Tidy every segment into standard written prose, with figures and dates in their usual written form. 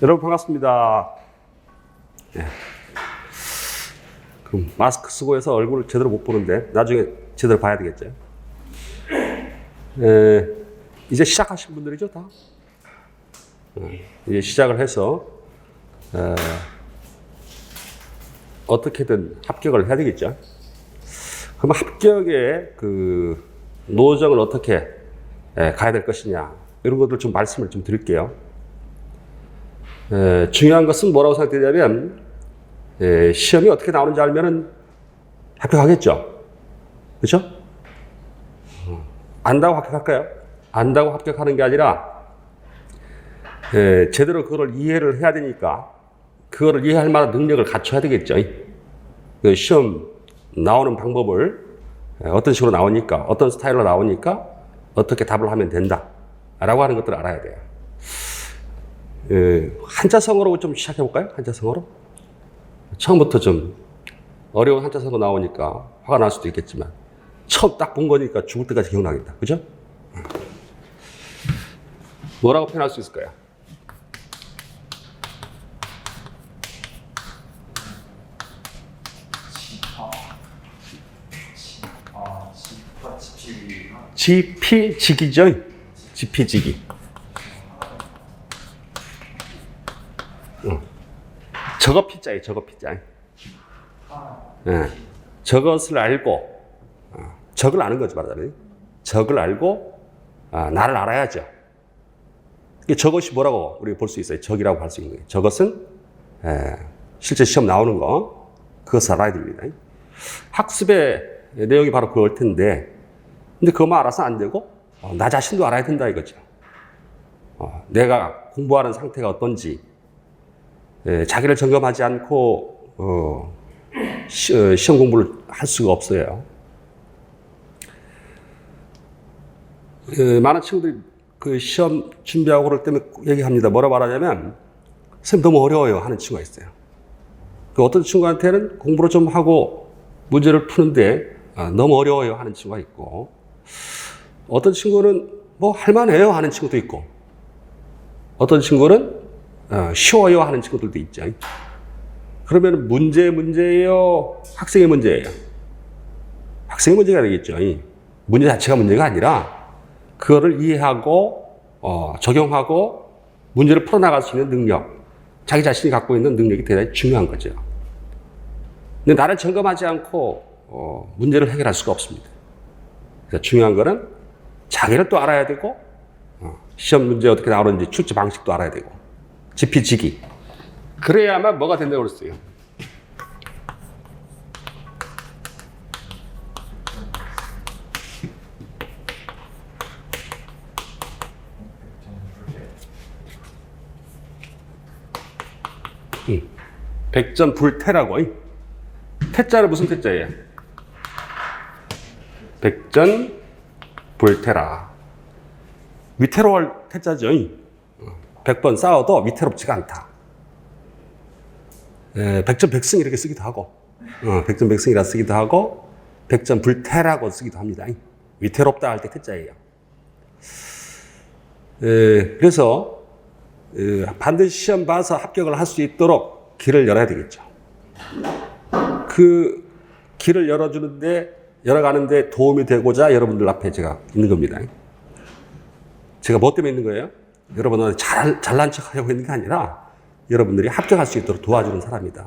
여러분 반갑습니다. 네. 그럼 마스크 쓰고 해서 얼굴을 제대로 못 보는데 나중에 제대로 봐야 되겠죠. 이제 시작하신 분들이죠, 다. 이제 시작을 해서 어떻게든 합격을 해야 되겠죠. 그럼 합격의 그 노정을 어떻게 가야 될 것이냐, 이런 것들 좀 말씀을 좀 드릴게요. 중요한 것은 뭐라고 생각되냐면, 시험이 어떻게 나오는지 알면은 합격하겠죠. 그렇죠? 안다고 합격할까요? 안다고 합격하는 게 아니라, 제대로 그걸 이해를 해야 되니까, 그거를 이해할 만한 능력을 갖춰야 되겠죠. 그 시험 나오는 방법을 어떤 식으로 나오니까, 어떤 스타일로 나오니까, 어떻게 답을 하면 된다. 라고 하는 것들을 알아야 돼요. 한자성어로 좀 시작해볼까요? 한자성어로? 처음부터 좀 어려운 한자성어 나오니까 화가 날 수도 있겠지만, 처음 딱 본 거니까 죽을 때까지 기억나겠다. 그죠? 뭐라고 표현할 수 있을까요? 지피지기죠? 지피지기. 저거 피자예요, 저거 피자. 저것을 알고, 적을 아는 거지, 말하자면. 적을 알고, 나를 알아야죠. 저것이 뭐라고 우리가 볼 수 있어요? 적이라고 할 수 있는 거예요. 저것은, 실제 시험 나오는 거, 그것을 알아야 됩니다. 학습의 내용이 바로 그럴 텐데, 근데 그것만 알아서 안 되고, 나 자신도 알아야 된다 이거죠. 내가 공부하는 상태가 어떤지, 자기를 점검하지 않고 시험 공부를 할 수가 없어요. 많은 친구들이 그 시험 준비하고 그럴 때면 얘기합니다. 뭐라 말하냐면, 선생님 너무 어려워요 하는 친구가 있어요. 그 어떤 친구한테는 공부를 좀 하고 문제를 푸는데 너무 어려워요 하는 친구가 있고, 어떤 친구는 뭐 할만해요 하는 친구도 있고, 어떤 친구는 쉬워요 하는 친구들도 있죠. 그러면 문제예요? 학생의 문제예요? 학생의 문제가 되겠죠. 문제 자체가 문제가 아니라 그거를 이해하고 적용하고 문제를 풀어나갈 수 있는 능력, 자기 자신이 갖고 있는 능력이 대단히 중요한 거죠. 근데 나를 점검하지 않고 문제를 해결할 수가 없습니다. 그래서 중요한 거는 자기를 또 알아야 되고, 시험 문제 어떻게 나오는지 출제 방식도 알아야 되고, 지피지기. 그래야만 뭐가 된다고 그랬어요? 백전불태라고. 태자는 무슨 태자예요? 백전불태라. 위태로울 태자죠. 100번 싸워도 위태롭지가 않다. 백전백승 이렇게 쓰기도 하고, 백전백승이라 쓰기도 하고, 백전불태라고 쓰기도 합니다. 위태롭다 할 때 태자예요. 그래서 반드시 시험 봐서 합격을 할 수 있도록 길을 열어야 되겠죠. 그 길을 열어가는데 도움이 되고자 여러분들 앞에 제가 있는 겁니다. 제가 뭐 때문에 있는 거예요? 여러분은 잘난 척 하려고 있는 게 아니라 여러분들이 합격할 수 있도록 도와주는 사람이다.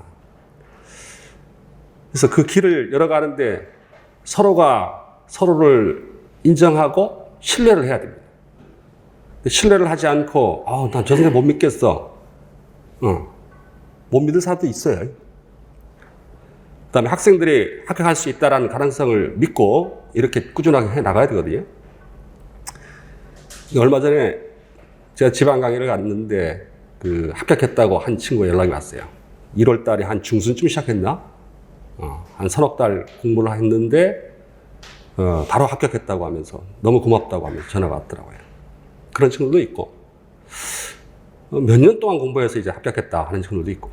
그래서 그 길을 열어가는데 서로가 서로를 인정하고 신뢰를 해야 됩니다. 신뢰를 하지 않고, 난 저 선생님 못 믿겠어. 못 믿을 사람도 있어요. 그 다음에 학생들이 합격할 수 있다는 가능성을 믿고 이렇게 꾸준하게 해 나가야 되거든요. 얼마 전에 제가 지방 강의를 갔는데 합격했다고 한 친구가 연락이 왔어요. 1월 달에 한 중순쯤 시작했나? 한 서너 달 공부를 했는데 바로 합격했다고 하면서 너무 고맙다고 하면서 전화가 왔더라고요. 그런 친구도 있고, 몇 년 동안 공부해서 이제 합격했다 하는 친구도 있고,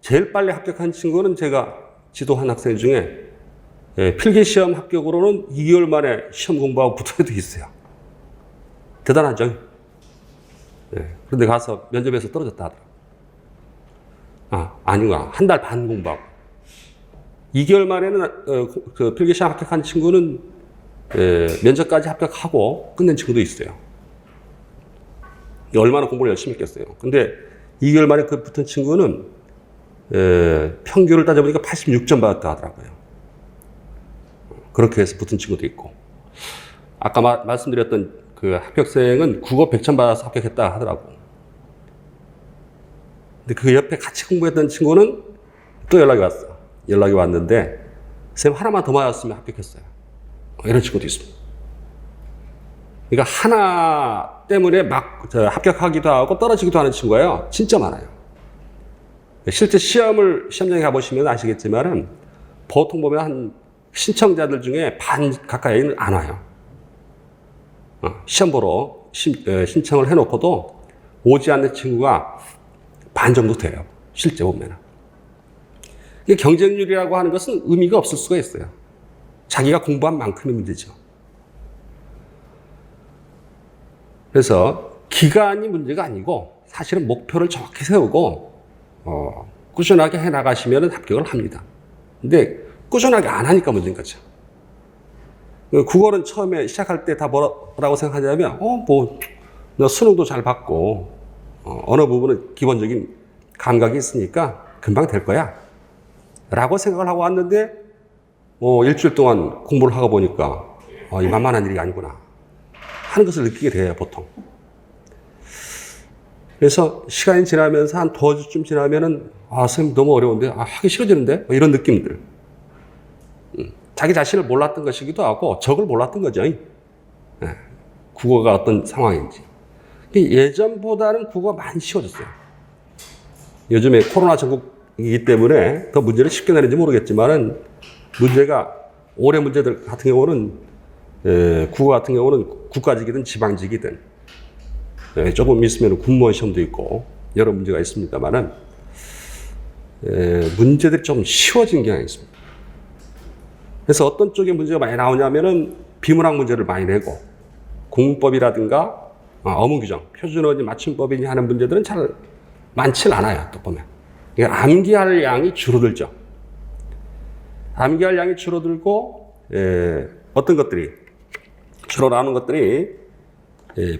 제일 빨리 합격한 친구는 제가 지도한 학생 중에 필기시험 합격으로는 2개월 만에 시험 공부하고 붙은 애도 있어요. 대단하죠? 그런데 가서 면접에서 떨어졌다 하더라고요. 아니구나. 한 달 반 공부하고. 2개월 만에는 그 필기시험 합격한 친구는 면접까지 합격하고 끝낸 친구도 있어요. 얼마나 공부를 열심히 했겠어요. 근데 2개월 만에 그 붙은 친구는 평균을 따져보니까 86점 받았다 하더라고요. 그렇게 해서 붙은 친구도 있고. 아까 말씀드렸던 그 합격생은 국어 100점 받아서 합격했다 하더라고. 근데 그 옆에 같이 공부했던 친구는 또 연락이 왔어. 연락이 왔는데, 쌤 하나만 더 맞았으면 합격했어요. 이런 친구도 있습니다. 그러니까 하나 때문에 막 합격하기도 하고 떨어지기도 하는 친구예요. 진짜 많아요. 실제 시험장에 가보시면 아시겠지만은 보통 보면 한 신청자들 중에 반 가까이는 안 와요. 시험 보러 신청을 해놓고도 오지 않는 친구가 반 정도 돼요. 실제 보면. 경쟁률이라고 하는 것은 의미가 없을 수가 있어요. 자기가 공부한 만큼의 문제죠. 그래서 기간이 문제가 아니고 사실은 목표를 정확히 세우고 꾸준하게 해나가시면 합격을 합니다. 근데 꾸준하게 안 하니까 문제인 거죠. 국어는 처음에 시작할 때 다 뭐라고 생각하냐면 너 수능도 잘 봤고 어느 부분은 기본적인 감각이 있으니까 금방 될 거야 라고 생각을 하고 왔는데 일주일 동안 공부를 하고 보니까 이 만만한 일이 아니구나 하는 것을 느끼게 돼요, 보통. 그래서 시간이 지나면서 한 두어 주쯤 지나면은 선생님 너무 어려운데 하기 싫어지는데 이런 느낌들. 자기 자신을 몰랐던 것이기도 하고 적을 몰랐던 거죠. 국어가 어떤 상황인지. 예전보다는 국어가 많이 쉬워졌어요. 요즘에 코로나 전국이기 때문에 더 문제를 쉽게 내는지 모르겠지만은 문제가 올해 문제들 같은 경우는 국어 같은 경우는 국가직이든 지방직이든 조금 있으면 군무원 시험도 있고 여러 문제가 있습니다만은 문제들이 좀 쉬워진 경향이 있습니다. 그래서 어떤 쪽에 문제가 많이 나오냐면은 비문학 문제를 많이 내고 공문법이라든가 어문규정, 표준어니 맞춤법이니 하는 문제들은 잘 많지 않아요. 또 보면 그러니까 암기할 양이 줄어들죠. 암기할 양이 줄어들고 어떤 것들이 주로 나오는 것들이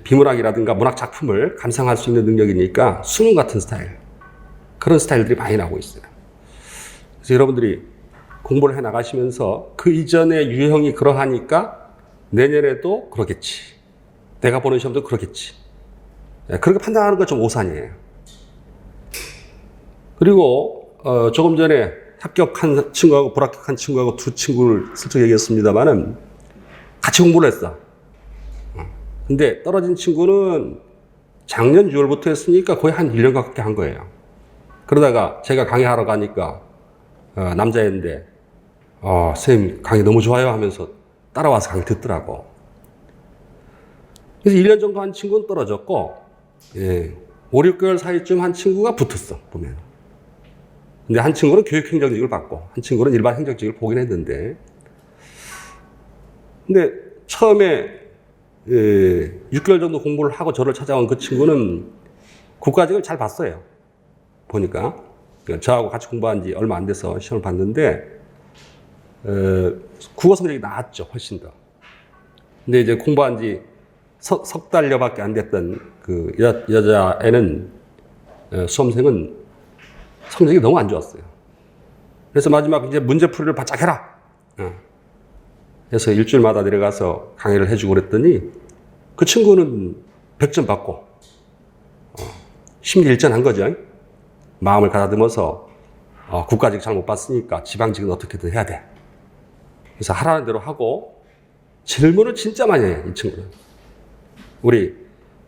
비문학이라든가 문학 작품을 감상할 수 있는 능력이니까 수능 같은 스타일, 그런 스타일들이 많이 나오고 있어요. 그래서 여러분들이 공부를 해 나가시면서 그 이전의 유형이 그러하니까 내년에도 그러겠지, 내가 보는 시험도 그러겠지, 그렇게 판단하는 건 좀 오산이에요. 그리고 조금 전에 합격한 친구하고 불합격한 친구하고 두 친구를 슬쩍 얘기했습니다만은 같이 공부를 했어. 근데 떨어진 친구는 작년 6월부터 했으니까 거의 한 1년 가깝게 한 거예요. 그러다가 제가 강의하러 가니까 남자애인데 선생님 강의 너무 좋아요 하면서 따라와서 강의 듣더라고. 그래서 1년 정도 한 친구는 떨어졌고 5, 6개월 사이쯤 한 친구가 붙었어 보면. 근데 한 친구는 교육행정직을 받고 한 친구는 일반 행정직을 보긴 했는데, 근데 처음에 6개월 정도 공부를 하고 저를 찾아온 그 친구는 국가직을 잘 봤어요. 보니까 저하고 같이 공부한 지 얼마 안 돼서 시험을 봤는데 국어 성적이 나았죠, 훨씬 더. 근데 이제 공부한 지 석 달여밖에 안 됐던 그 여자애는 수험생은 성적이 너무 안 좋았어요. 그래서 마지막 이제 문제풀이를 바짝 해라. 그래서 일주일마다 내려가서 강의를 해주고 그랬더니 그 친구는 100점 받고 심기일전한 거죠. 마음을 가다듬어서 국가직 잘 못 봤으니까 지방직은 어떻게든 해야 돼. 그래서 하라는 대로 하고 질문을 진짜 많이 해요, 이 친구는. 우리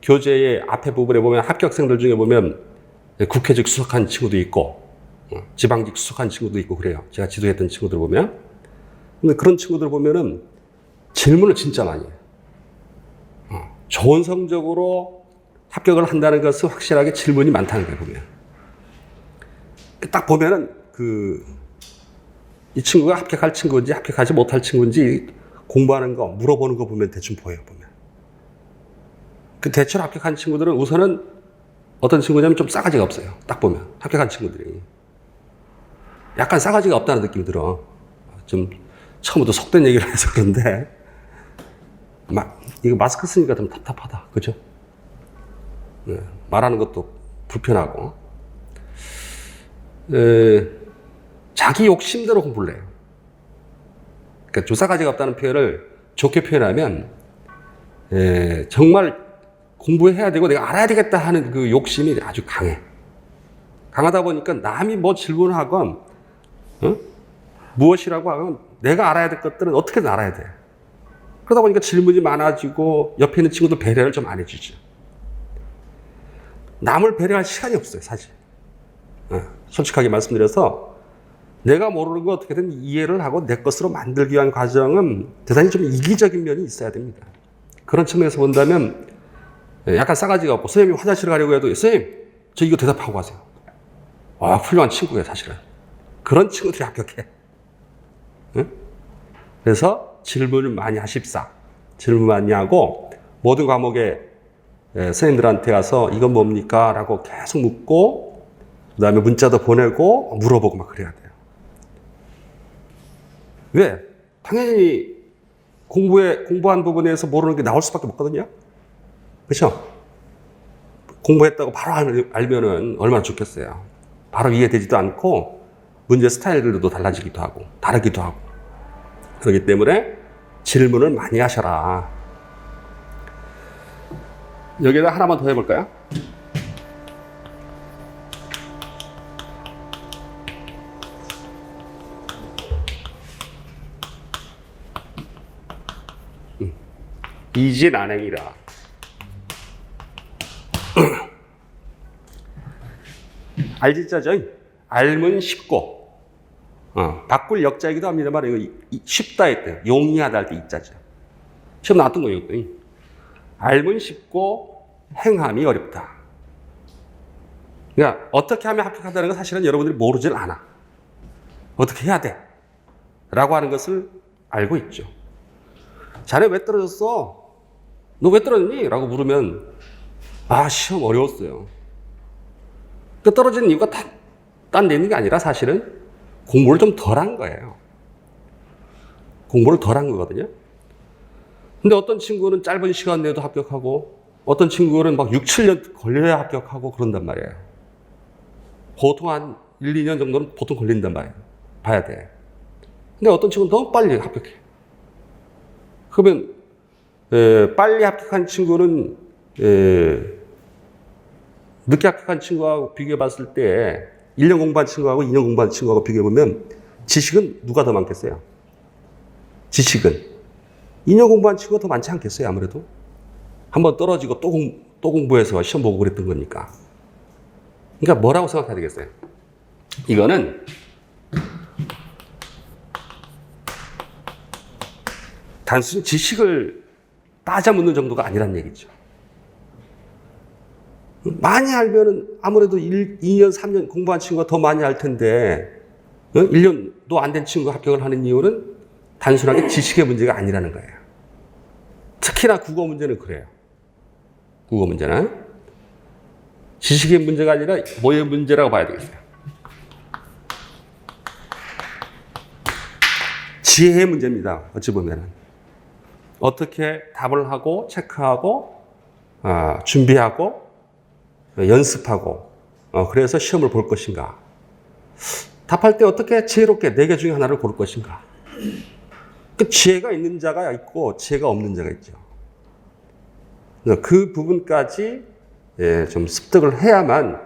교재의 앞에 부분에 보면 합격생들 중에 보면 국회직 수석한 친구도 있고 지방직 수석한 친구도 있고 그래요. 제가 지도했던 친구들 보면. 근데 그런 친구들 보면은 질문을 진짜 많이 해요. 좋은 성적으로 합격을 한다는 것은 확실하게 질문이 많다는 거예요, 보면. 딱 보면은 이 친구가 합격할 친구인지 합격하지 못할 친구인지 공부하는 거, 물어보는 거 보면 대충 보여요, 보면. 그 대체로 합격한 친구들은 우선은 어떤 친구냐면 좀 싸가지가 없어요. 딱 보면. 합격한 친구들이. 약간 싸가지가 없다는 느낌이 들어. 좀 처음부터 속된 얘기를 해서 그런데 이거 마스크 쓰니까 좀 답답하다. 그죠? 네, 말하는 것도 불편하고. 자기 욕심대로 공부를 해요. 그러니까 조사가지가 없다는 표현을 좋게 표현하면 정말 공부해야 되고 내가 알아야 되겠다 하는 그 욕심이 아주 강해. 강하다 보니까 남이 뭐 질문을 하건 무엇이라고 하건 내가 알아야 될 것들은 어떻게든 알아야 돼. 그러다 보니까 질문이 많아지고 옆에 있는 친구도 배려를 좀 안 해주죠. 남을 배려할 시간이 없어요, 사실. 솔직하게 말씀드려서 내가 모르는 거 어떻게든 이해를 하고 내 것으로 만들기 위한 과정은 대단히 좀 이기적인 면이 있어야 됩니다. 그런 측면에서 본다면 약간 싸가지가 없고 선생님이 화장실을 가려고 해도 선생님 저 이거 대답하고 가세요. 와, 훌륭한 친구예요, 사실은. 그런 친구들이 합격해. 응? 그래서 질문을 많이 하십사. 질문 많이 하고 모든 과목에 선생님들한테 가서 이건 뭡니까? 라고 계속 묻고 그 다음에 문자도 보내고 물어보고 막 그래야 돼요. 왜? 당연히 공부한 부분에서 모르는 게 나올 수밖에 없거든요. 그렇죠? 공부했다고 바로 알면은 얼마나 좋겠어요. 바로 이해되지도 않고 문제 스타일들도 달라지기도 하고 다르기도 하고 그렇기 때문에 질문을 많이 하셔라. 여기다 하나만 더 해볼까요? 이진안행이라. 알지자죠? 알면 쉽고 바꿀 역자이기도 합니다만 이거 쉽다 했대요. 용이하다 할 때 이자죠. 시험 나왔던 거예요. 알면 쉽고 행함이 어렵다. 그러니까 어떻게 하면 합격한다는 건 사실은 여러분들이 모르질 않아. 어떻게 해야 돼? 라고 하는 것을 알고 있죠. 자네 왜 떨어졌어? 너 왜 떨어졌니? 라고 물으면 시험 어려웠어요. 그 떨어진 이유가 딴 데 있는 게 아니라 사실은 공부를 좀 덜 한 거예요. 공부를 덜 한 거거든요. 근데 어떤 친구는 짧은 시간 내에도 합격하고 어떤 친구는 막 6, 7년 걸려야 합격하고 그런단 말이에요. 보통 한 1, 2년 정도는 보통 걸린단 말이에요. 봐야 돼. 근데 어떤 친구는 너무 빨리 합격해. 그러면 빨리 합격한 친구는 늦게 합격한 친구하고 비교해 봤을 때 1년 공부한 친구하고 2년 공부한 친구하고 비교해 보면 지식은 누가 더 많겠어요? 지식은 2년 공부한 친구가 더 많지 않겠어요? 아무래도 한번 떨어지고 또 공부해서 시험 보고 그랬던 거니까. 그러니까 뭐라고 생각해야 되겠어요? 이거는 단순히 지식을 따져 묻는 정도가 아니란 얘기죠. 많이 알면은 아무래도 2년, 3년 공부한 친구가 더 많이 알 텐데 1년도 안 된 친구가 합격을 하는 이유는 단순하게 지식의 문제가 아니라는 거예요. 특히나 국어 문제는 그래요. 국어 문제는 지식의 문제가 아니라 뭐의 문제라고 봐야 되겠어요? 지혜의 문제입니다. 어찌 보면은. 어떻게 답을 하고 체크하고 준비하고 연습하고 그래서 시험을 볼 것인가. 답할 때 어떻게 지혜롭게 4개 중에 하나를 고를 것인가. 그 지혜가 있는 자가 있고 지혜가 없는 자가 있죠. 그 부분까지 좀 습득을 해야만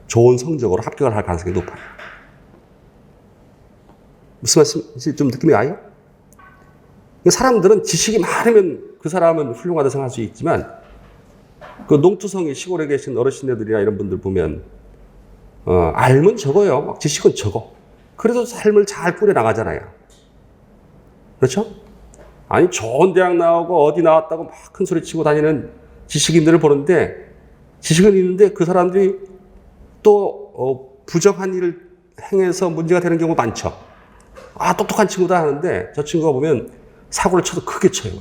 좋은 성적으로 합격을 할 가능성이 높아요. 무슨 말씀인지 좀 느낌이 와요? 사람들은 지식이 많으면 그 사람은 훌륭하다 생각할 수 있지만 그 농투성이 시골에 계신 어르신들이나 이런 분들 보면 알면 적어요. 막 지식은 적어. 그래도 삶을 잘 꾸려나가잖아요. 그렇죠? 아니 좋은 대학 나오고 어디 나왔다고 막 큰 소리 치고 다니는 지식인들을 보는데 지식은 있는데 그 사람들이 또 부정한 일을 행해서 문제가 되는 경우가 많죠. 똑똑한 친구다 하는데 저 친구가 보면 사고를 쳐도 크게 쳐요.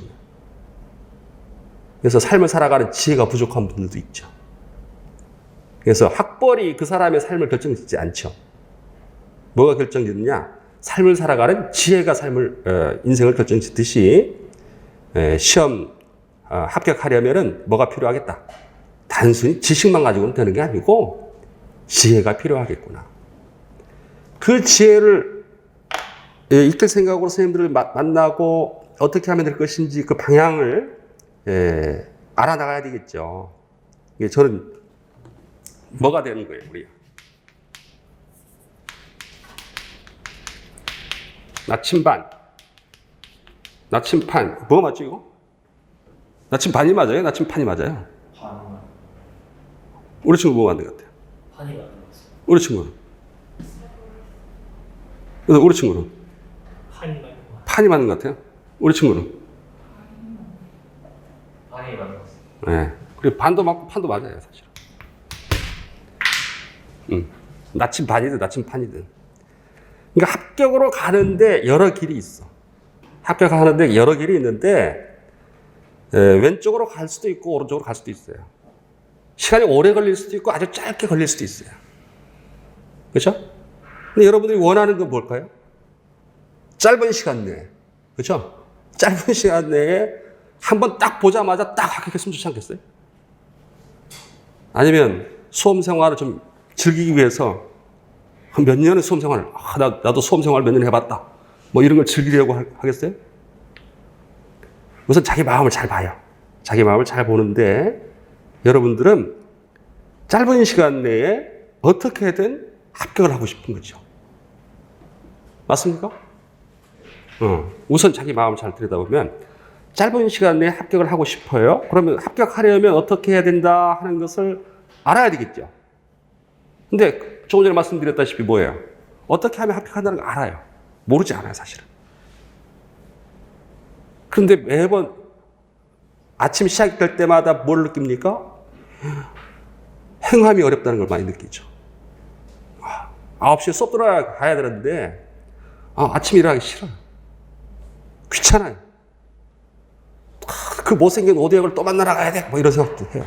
그래서 삶을 살아가는 지혜가 부족한 분들도 있죠. 그래서 학벌이 그 사람의 삶을 결정짓지 않죠. 뭐가 결정짓느냐? 삶을 살아가는 지혜가 인생을 결정짓듯이 시험 합격하려면은 뭐가 필요하겠다? 단순히 지식만 가지고는 되는 게 아니고 지혜가 필요하겠구나. 그 지혜를 이끌 생각으로 선생님들을 만나고 어떻게 하면 될 것인지 그 방향을 알아나가야 되겠죠. 저는 뭐가 되는 거예요, 우리가? 나침반, 나침판, 뭐 맞죠 이거? 나침반이 맞아요? 나침판이 맞아요? 반. 우리 친구 뭐 맞는 것 같아요? 판이 맞는 것 같습니다. 우리 친구는? 그래서 우리 친구는? 판이 맞는 것 같습니다. 판이 맞는 것 같아요? 우리 친구는? 판이 맞는 것 같습니다. 네. 그리고 반도 맞고 판도 맞아요, 사실은. 나침반이든 나침판이든. 그러니까 합격으로 가는데 여러 길이 있어. 합격하는데 여러 길이 있는데 왼쪽으로 갈 수도 있고 오른쪽으로 갈 수도 있어요. 시간이 오래 걸릴 수도 있고 아주 짧게 걸릴 수도 있어요. 그렇죠? 근데 여러분들이 원하는 건 뭘까요? 짧은 시간 내에. 그렇죠? 짧은 시간 내에 한번 딱 보자마자 딱 합격했으면 좋지 않겠어요? 아니면 수험 생활을 좀 즐기기 위해서 몇 년의 수험 생활을, 나도 수험 생활 몇 년 해봤다. 뭐 이런 걸 즐기려고 하겠어요? 우선 자기 마음을 잘 봐요. 자기 마음을 잘 보는데 여러분들은 짧은 시간 내에 어떻게든 합격을 하고 싶은 거죠. 맞습니까? 우선 자기 마음을 잘 들여다보면 짧은 시간 내에 합격을 하고 싶어요. 그러면 합격하려면 어떻게 해야 된다 하는 것을 알아야 되겠죠. 근데 조금 전에 말씀드렸다시피 뭐예요? 어떻게 하면 합격한다는 걸 알아요. 모르지 않아요, 사실은. 그런데 매번 아침 시작될 때마다 뭘 느낍니까? 행함이 어렵다는 걸 많이 느끼죠. 9시에 수업 들어가야 되는데 아침 일어나기 싫어요. 귀찮아요. 그 못생긴 오대역을 또 만나러 가야 돼. 뭐 이런 생각도 해요.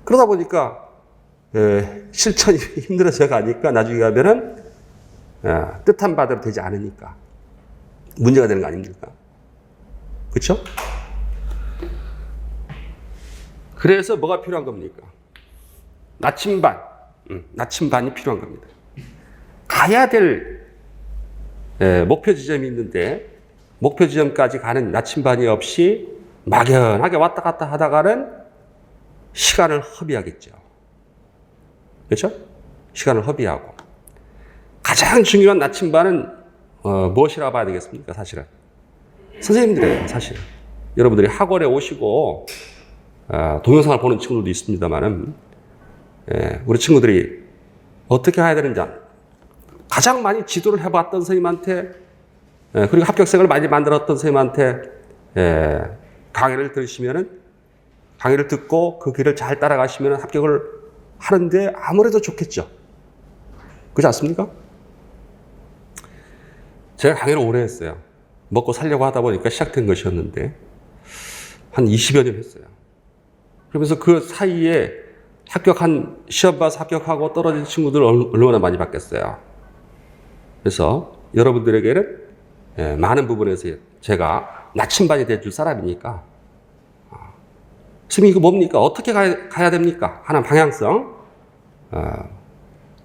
그러다 보니까 실천이 힘들어져 가니까 나중에 가면은 뜻한 바대로 되지 않으니까 문제가 되는 거 아닙니까? 그렇죠? 그래서 뭐가 필요한 겁니까? 나침반이 필요한 겁니다. 가야 될 목표 지점이 있는데 목표 지점까지 가는 나침반이 없이 막연하게 왔다 갔다 하다가는 시간을 허비하겠죠. 그렇죠? 시간을 허비하고 가장 중요한 나침반은 무엇이라 봐야 되겠습니까? 사실은 선생님들이에요. 사실은 여러분들이 학원에 오시고 동영상을 보는 친구들도 있습니다만은 우리 친구들이 어떻게 해야 되는지 가장 많이 지도를 해봤던 선생님한테 그리고 합격생을 많이 만들었던 선생님한테 강의를 들으시면은 강의를 듣고 그 길을 잘 따라가시면 합격을 하는데 아무래도 좋겠죠. 그렇지 않습니까? 제가 강의를 오래 했어요. 먹고 살려고 하다 보니까 시작된 것이었는데 한 20여 년 했어요. 그러면서 그 사이에 시험 봐서 합격하고 떨어진 친구들 얼마나 많이 봤겠어요. 그래서 여러분들에게는 많은 부분에서 제가 나침반이 돼줄 사람이니까 선생님 이거 뭡니까? 어떻게 가야 됩니까? 하는 방향성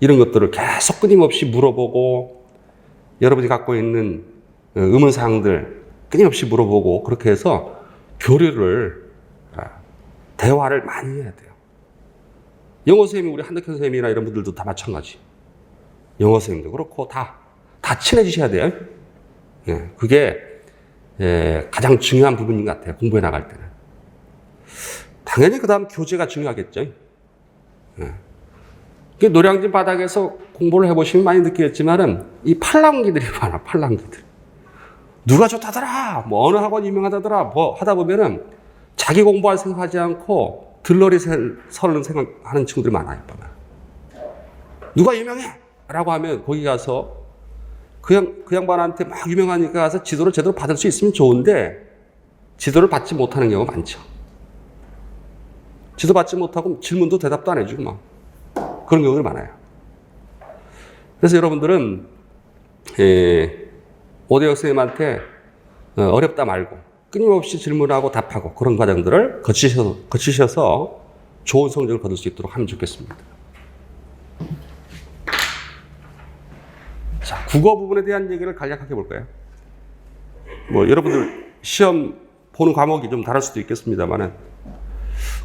이런 것들을 계속 끊임없이 물어보고 여러분이 갖고 있는 의문사항들 끊임없이 물어보고 그렇게 해서 교류를 대화를 많이 해야 돼요. 영어 선생님 우리 한덕현 선생님이나 이런 분들도 다 마찬가지. 영어 선생님도 그렇고 다 친해지셔야 돼요. 그게 가장 중요한 부분인 것 같아요. 공부해 나갈 때는. 당연히 그 다음 교재가 중요하겠죠. 노량진 바닥에서 공부를 해보시면 많이 느끼겠지만은 이 팔랑귀들이 많아, 팔랑귀들. 누가 좋다더라, 뭐 어느 학원이 유명하다더라, 뭐 하다 보면은 자기 공부할 생각하지 않고 들러리 설는 생각하는 친구들이 많아요. 누가 유명해! 라고 하면 거기 가서 그 양반한테 막 유명하니까 가서 지도를 제대로 받을 수 있으면 좋은데 지도를 받지 못하는 경우가 많죠. 지도받지 못하고 질문도 대답도 안 해주고 막 그런 경우가 많아요. 그래서 여러분들은 오대혁 선생님한테 어렵다 말고 끊임없이 질문하고 답하고 그런 과정들을 거치셔서 좋은 성적을 거둘 수 있도록 하면 좋겠습니다. 자, 국어 부분에 대한 얘기를 간략하게 볼까요? 뭐 여러분들 시험 보는 과목이 좀 다를 수도 있겠습니다만은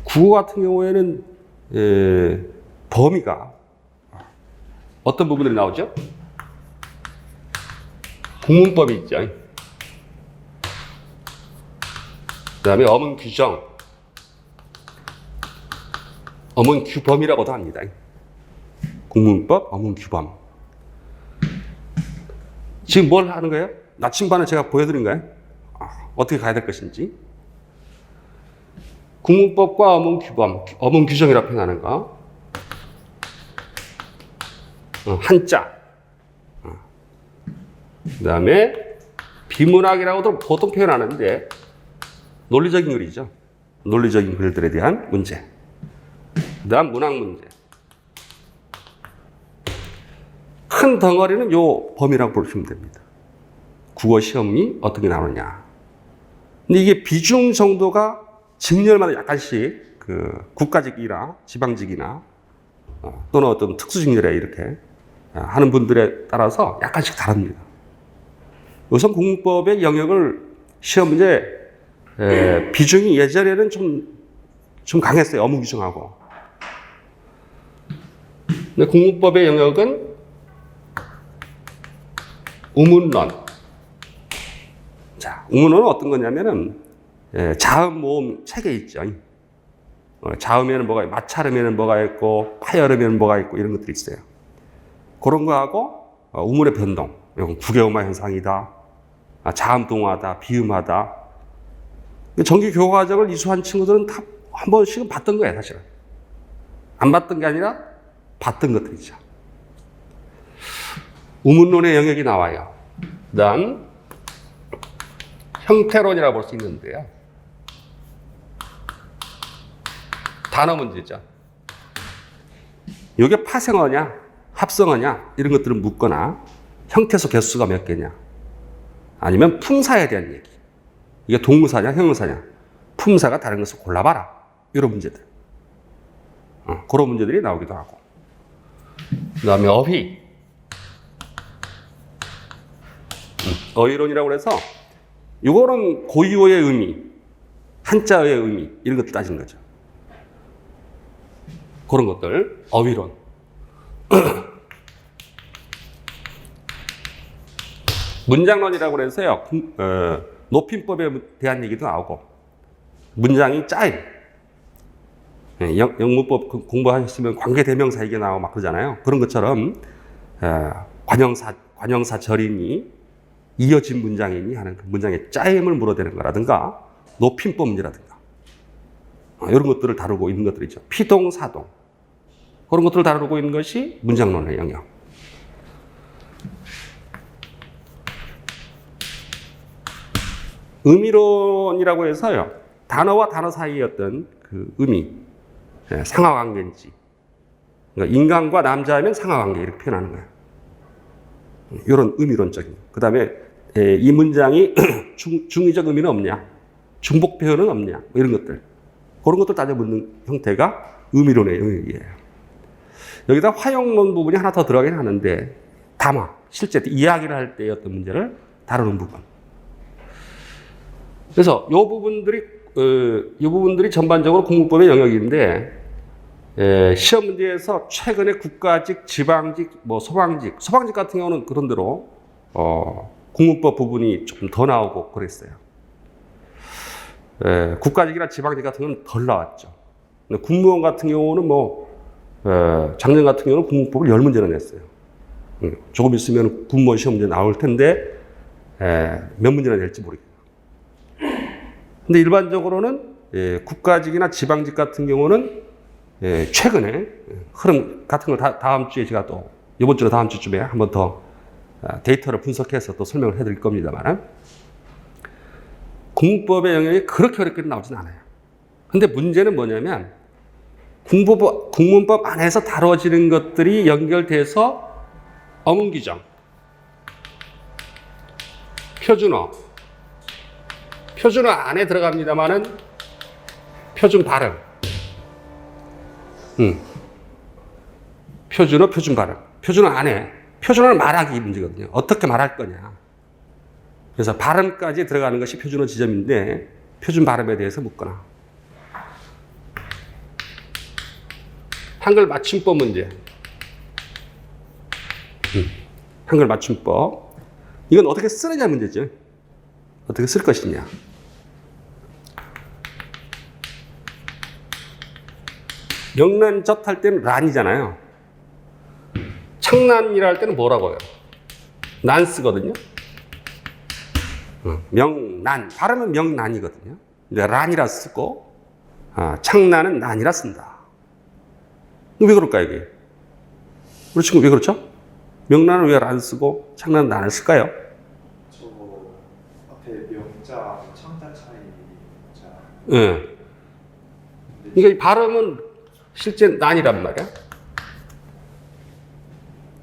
국어 같은 경우에는 범위가 어떤 부분들이 나오죠? 국문법이 있죠. 그 다음에 어문 규정, 어문 규범이라고도 합니다. 국문법, 어문 규범. 지금 뭘 하는 거예요? 나침반을 제가 보여드린 거예요? 어떻게 가야 될 것인지. 국문법과 어문 규범, 어문 규정이라고 표현하는 거. 한자. 그 다음에 비문학이라고도 보통 표현하는데 논리적인 글이죠. 논리적인 글들에 대한 문제. 그 다음 문학 문제. 큰 덩어리는 요 범위라고 보시면 됩니다. 국어 시험이 어떻게 나오느냐. 근데 이게 비중 정도가 직렬마다 약간씩 그 국가직이나 지방직이나 또는 어떤 특수직렬에 이렇게 하는 분들에 따라서 약간씩 다릅니다. 우선 국문법의 영역을 시험 문제 비중이 예전에는 좀 강했어요. 어문 규정하고. 근데 국문법의 영역은 우문론. 자, 우문론은 어떤 거냐면은 자음, 모음 책에 있죠. 자음에는 뭐가 있고, 마찰음에는 뭐가 있고, 파열음에는 뭐가 있고 이런 것들이 있어요. 그런 거하고 우문의 변동, 이건 국외음화 현상이다, 자음 동화다, 비음하다. 정기 교과 과정을 이수한 친구들은 다 한 번씩은 봤던 거예요, 사실은. 안 봤던 게 아니라 봤던 것들이죠. 우문론의 영역이 나와요. 그다음 형태론이라고 볼 수 있는데요. 단어 문제죠. 이게 파생어냐, 합성어냐 이런 것들을 묻거나 형태소 개수가 몇 개냐, 아니면 품사에 대한 얘기. 이게 동사냐, 형용사냐, 품사가 다른 것을 골라봐라. 이런 문제들. 그런 문제들이 나오기도 하고. 그 다음에 어휘. 어휘론이라고 해서 이거는 고유어의 의미, 한자어의 의미 이런 것들 따지는 거죠. 그런 것들 어휘론. 문장론이라고 해서요. 높임법에 대한 얘기도 나오고 문장이 짜임. 영문법 공부하셨으면 관계대명사 이게 나오고 막 그러잖아요. 그런 것처럼 관형사 절이니 이어진 문장이니 하는 그 문장의 짜임을 물어대는 거라든가 높임법 문제라든가 이런 것들을 다루고 있는 것들이죠. 피동, 사동 그런 것들을 다루고 있는 것이 문장론의 영역. 의미론이라고 해서요. 단어와 단어 사이의 어떤 그 의미, 상하관계인지. 그러니까 인간과 남자면 상하관계 이렇게 표현하는 거예요. 이런 의미론적인. 그 다음에 이 문장이 중의적 의미는 없냐, 중복 표현은 없냐, 이런 것들. 그런 것들 따져 묻는 형태가 의미론의 영역이에요. 여기다 화형론 부분이 하나 더 들어가긴 하는데 담화, 실제 이야기를 할 때의 어떤 문제를 다루는 부분. 그래서 이 부분들이 전반적으로 국문법의 영역인데 시험 문제에서 최근에 국가직, 지방직, 소방직 같은 경우는 그런 대로 국문법 부분이 조금 더 나오고 그랬어요. 국가직이나 지방직 같은 경우는 덜 나왔죠. 근데 국무원 같은 경우는 작년 같은 경우는 국문법을 10문제나 냈어요. 조금 있으면 국무원 시험 문제 나올 텐데 몇 문제나 낼지 모르겠어요. 근데 일반적으로는 국가직이나 지방직 같은 경우는 최근에 흐름 같은 걸 다음 주에 제가 또 이번 주나 다음 주쯤에 한번 더 데이터를 분석해서 또 설명을 해드릴 겁니다만 국문법의 영역이 그렇게 어렵게 나오진 않아요. 근데 문제는 뭐냐면 국문법 안에서 다뤄지는 것들이 연결돼서 어문규정, 표준어 안에 들어갑니다만은 표준 발음, 표준어, 표준 발음, 표준어 안에 표준어를 말하기 문제거든요. 어떻게 말할 거냐. 그래서 발음까지 들어가는 것이 표준어 지점인데 표준 발음에 대해서 묻거나. 한글 맞춤법 문제. 한글 맞춤법. 이건 어떻게 쓰느냐 문제죠. 어떻게 쓸 것이냐. 명란젓 할 때는 란이잖아요. 창란이라 할 때는 뭐라고요? 난 쓰거든요. 명난. 발음은 명난이거든요. 근데 란이라 쓰고, 창란은 난이라 쓴다. 왜 그럴까요, 이게? 우리 친구 왜 그렇죠? 명란은 왜 란 쓰고, 창란은 난을 쓸까요? 저 앞에 명자, 창자 차이자. 예. 그러니까 이 발음은 실제 난이란 말이야.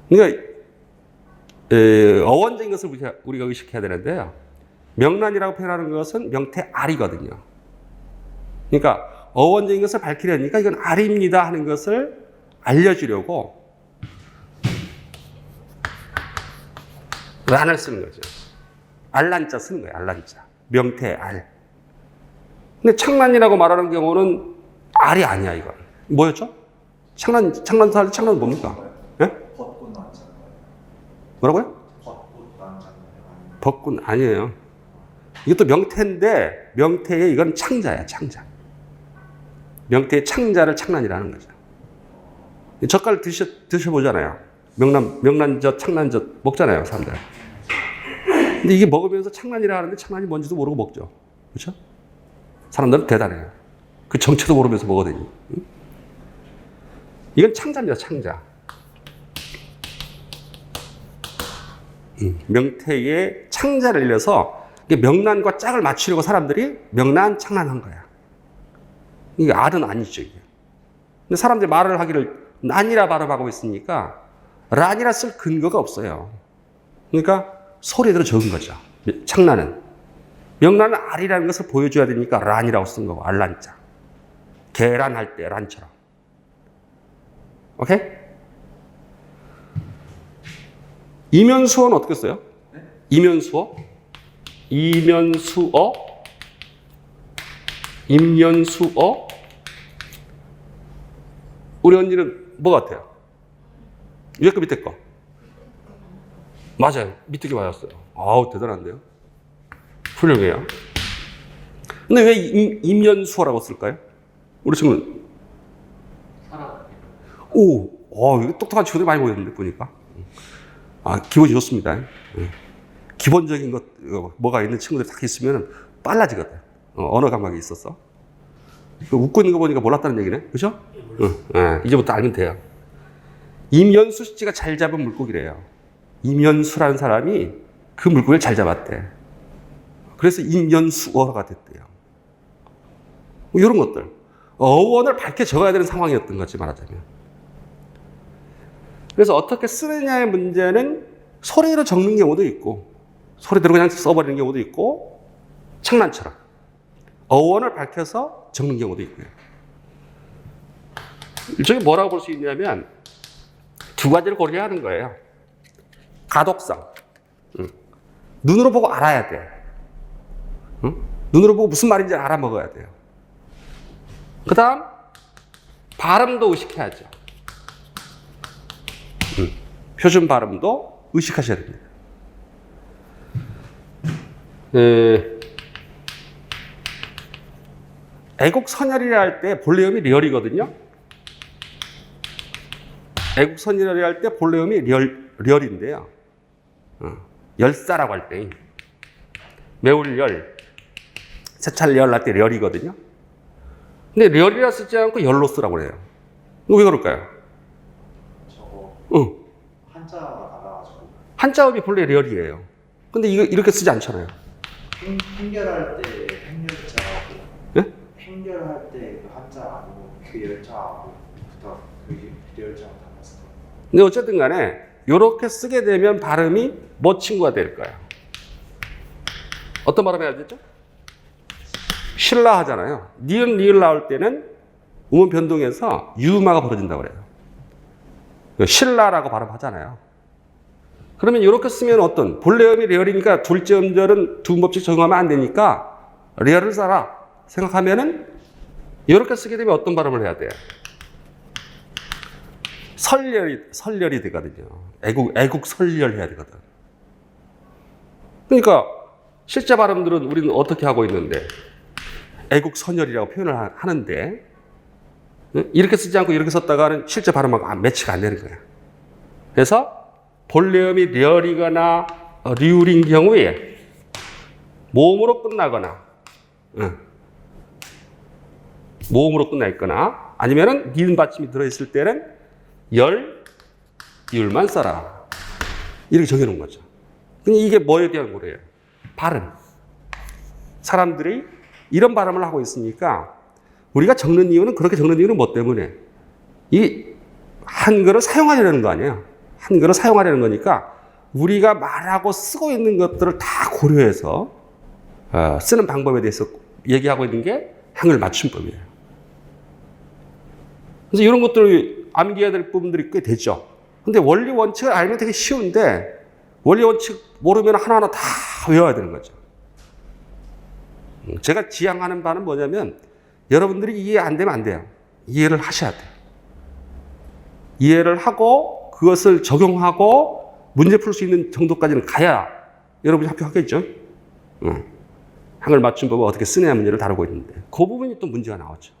그러니까 어원적인 것을 우리가 의식해야 되는데요. 명란이라고 표현하는 것은 명태 알이거든요. 그러니까 어원적인 것을 밝히려니까 이건 알입니다 하는 것을 알려주려고 란을 쓰는 거죠. 알란자 쓰는 거예요. 알란자. 명태 알. 근데 창란이라고 말하는 경우는 알이 아니야, 이건. 뭐였죠? 창란사 할 때 창란은 뭡니까? 예? 벚꽃 난장가요. 뭐라고요? 벚꽃 난장가요. 벚꽃 아니에요. 이것도 명태인데 명태의 이건 창자야, 창자. 명태의 창자를 창란이라는 거죠. 젓갈 드셔보잖아요. 명란젓, 창란젓 먹잖아요, 사람들. 근데 이게 먹으면서 창란이라 하는데 창란이 뭔지도 모르고 먹죠. 그렇죠? 사람들은 대단해요. 그 정체도 모르면서 먹거든요. 이건 창자입니다, 창자. 명태의 창자를 일러서 명란과 짝을 맞추려고 사람들이 명란, 창란한 거야. 이게 알은 아니죠, 이게. 근데 사람들이 말을 하기를 난이라 발음하고 있으니까 란이라 쓸 근거가 없어요. 그러니까 소리대로 적은 거죠. 창란은. 명란은 알이라는 것을 보여줘야 되니까 란이라고 쓴 거고, 알란자. 계란할 때 란처럼. 오케이? 이면수어는 어떻게 써요? 네? 이면수어? 이면수어? 임면수어? 우리 언니는 뭐 같아요? 위에 거 밑에 거? 맞아요. 밑에 게 맞았어요. 아우, 대단한데요? 훌륭해요. 근데 왜 임면수어라고 쓸까요? 우리 친구는? 이거 똑똑한 친구들이 많이 모였는데, 보니까. 기분이 좋습니다. 기본적인 것, 뭐가 있는 친구들이 딱 있으면 빨라지거든. 언어 감각이 있어서. 웃고 있는 거 보니까 몰랐다는 얘기네. 그죠? 이제부터 알면 돼요. 임연수 씨가 잘 잡은 물고기래요. 임연수라는 사람이 그 물고기를 잘 잡았대. 그래서 임연수어가 됐대요. 이런 것들. 어원을 밝게 적어야 되는 상황이었던 거지, 말하자면. 그래서 어떻게 쓰느냐의 문제는 소리로 적는 경우도 있고, 소리대로 그냥 써버리는 경우도 있고, 창란처럼. 어원을 밝혀서 적는 경우도 있고요. 일종의 뭐라고 볼 수 있냐면, 두 가지를 고려하는 거예요. 가독성. 눈으로 보고 알아야 돼. 눈으로 보고 무슨 말인지 알아먹어야 돼요. 그 다음, 발음도 의식해야죠. 표준 발음도 의식하셔야 됩니다. 애국선열이라 할 때 본래음이 리얼이거든요. 애국선열이라 할 때 본래음이 리얼인데요. 열사라고 할 때, 매울열, 세찰열 할 때 리얼이거든요. 근데 리얼이라 쓰지 않고 열로 쓰라고 그래요. 왜 그럴까요? 저거 한자가 달라가지고 한자음이 본래 리얼이에요. 근데 이거 이렇게 쓰지 않잖아요. 행결할 때 행렬자하고 예? 행결할 때 그 한자 아니고 그 열자하고 제가 그 리얼장 담았을 때 근데 어쨌든 간에 이렇게 쓰게 되면 발음이 뭐 친구가 될 거예요? 어떤 발음 해야 되죠? 신라 하잖아요. 니은 리을 나올 때는 음원 변동해서 유음화가 벌어진다고 그래요. 신라라고 발음하잖아요. 그러면 이렇게 쓰면 어떤 본래음이 리얼이니까 둘째 음절은 두 음법칙 적용하면 안 되니까 리얼을 써라 생각하면은 이렇게 쓰게 되면 어떤 발음을 해야 돼요? 설렬이 되거든요. 애국 설렬 해야 되거든. 그러니까 실제 발음들은 우리는 어떻게 하고 있는데 애국 선열이라고 표현을 하는데 이렇게 쓰지 않고 이렇게 썼다가는 실제 발음하고 매치가 안 되는 거예요. 그래서 본래음이 리얼이거나 리울인 경우에 모음으로 끝나거나 모음으로 끝나 있거나 아니면은 니은 받침이 들어있을 때는 열, 이율만 써라. 이렇게 정해놓은 거죠. 근데 이게 뭐에 대한 거래요? 발음. 사람들이 이런 발음을 하고 있으니까 우리가 적는 이유는 그렇게 적는 이유는 뭐 때문에? 이 한글을 사용하려는 거 아니에요. 한글을 사용하려는 거니까 우리가 말하고 쓰고 있는 것들을 다 고려해서 쓰는 방법에 대해서 얘기하고 있는 게 한글 맞춤법이에요. 그래서 이런 것들을 암기해야 될 부분들이 꽤 되죠. 근데 원리 원칙을 알면 되게 쉬운데 원리 원칙 모르면 하나하나 다 외워야 되는 거죠. 제가 지향하는 바는 뭐냐면 여러분들이 이해 안 되면 안 돼요. 이해를 하셔야 돼요. 이해를 하고 그것을 적용하고 문제 풀 수 있는 정도까지는 가야 여러분이 합격하겠죠. 한글 맞춤법을 어떻게 쓰느냐 문제를 다루고 있는데 그 부분이 또 문제가 나오죠.